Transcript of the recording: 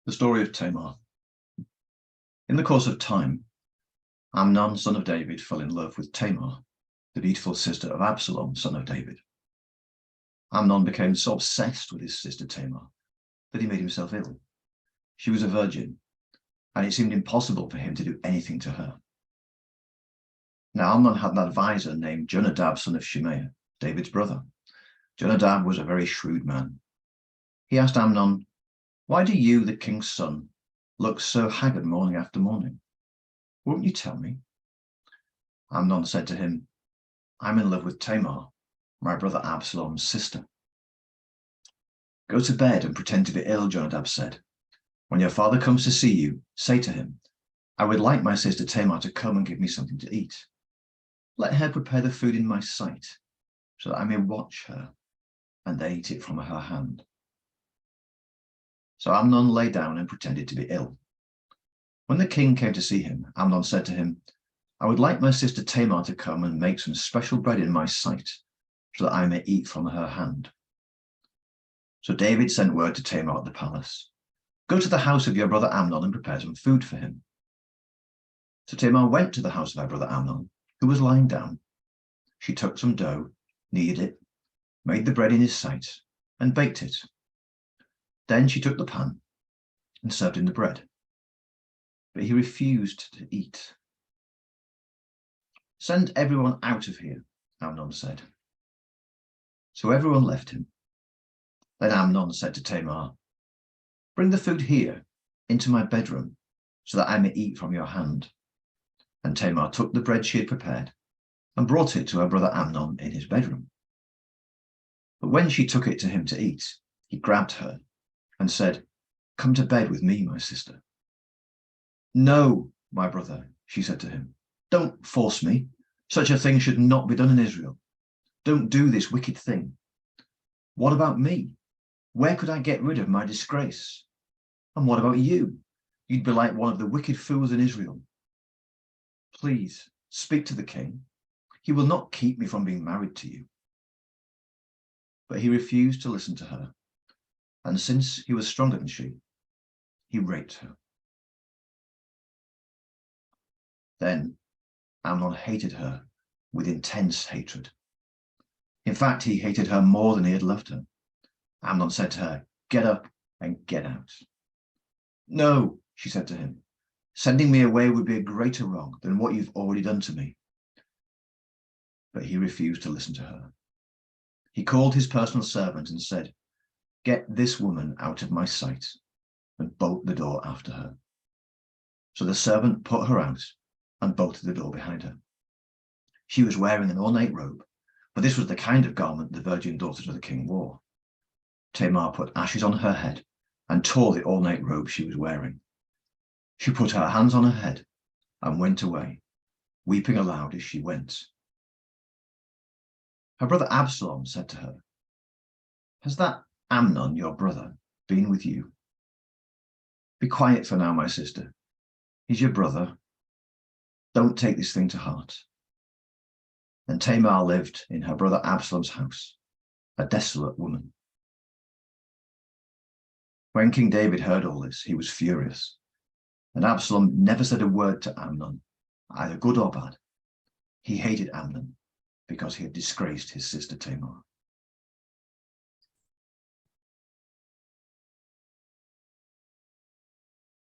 The story of Tamar. In the course of time, Amnon, son of David, fell in love with Tamar, the beautiful sister of Absalom, son of David. Amnon became so obsessed with his sister Tamar that he made himself ill. She was a virgin, and it seemed impossible for him to do anything to her. Now Amnon had an advisor named Jonadab, son of Shimei, David's brother. Jonadab was a very shrewd man. He asked Amnon, "Why do you, the king's son, look so haggard morning after morning? Won't you tell me?" Amnon said to him, "I'm in love with Tamar, my brother Absalom's sister." "Go to bed and pretend to be ill," Jonadab said. "When your father comes to see you, say to him, 'I would like my sister Tamar to come and give me something to eat. Let her prepare the food in my sight, so that I may watch her and then eat it from her hand.'" So Amnon lay down and pretended to be ill. When the king came to see him, Amnon said to him, "I would like my sister Tamar to come and make some special bread in my sight, so that I may eat from her hand." So David sent word to Tamar at the palace, "Go to the house of your brother Amnon and prepare some food for him." So Tamar went to the house of her brother Amnon, who was lying down. She took some dough, kneaded it, made the bread in his sight, and baked it. Then she took the pan and served him the bread, but he refused to eat. "Send everyone out of here," Amnon said. So everyone left him. Then Amnon said to Tamar, "Bring the food here into my bedroom, so that I may eat from your hand." And Tamar took the bread she had prepared and brought it to her brother Amnon in his bedroom. But when she took it to him to eat, he grabbed her and said, "Come to bed with me, my sister." "No, my brother," she said to him. "Don't force me. Such a thing should not be done in Israel. Don't do this wicked thing. What about me? Where could I get rid of my disgrace? And what about you? You'd be like one of the wicked fools in Israel. Please speak to the king. He will not keep me from being married to you." But he refused to listen to her. And since he was stronger than she, he raped her. Then Amnon hated her with intense hatred. In fact, he hated her more than he had loved her. Amnon said to her, "Get up and get out." "No," she said to him. "Sending me away would be a greater wrong than what you've already done to me." But he refused to listen to her. He called his personal servant and said, "Get this woman out of my sight," and bolt the door after her. So the servant put her out and bolted the door behind her. She was wearing an ornate robe, but this was the kind of garment the virgin daughters of the king wore. Tamar put ashes on her head and tore the ornate robe she was wearing. She put her hands on her head and went away, weeping aloud as she went. Her brother Absalom said to her, "Has that Amnon, your brother, been with you? Be quiet for now, my sister. He's your brother. Don't take this thing to heart." And Tamar lived in her brother Absalom's house, a desolate woman. When King David heard all this, he was furious. And Absalom never said a word to Amnon, either good or bad. He hated Amnon because he had disgraced his sister Tamar.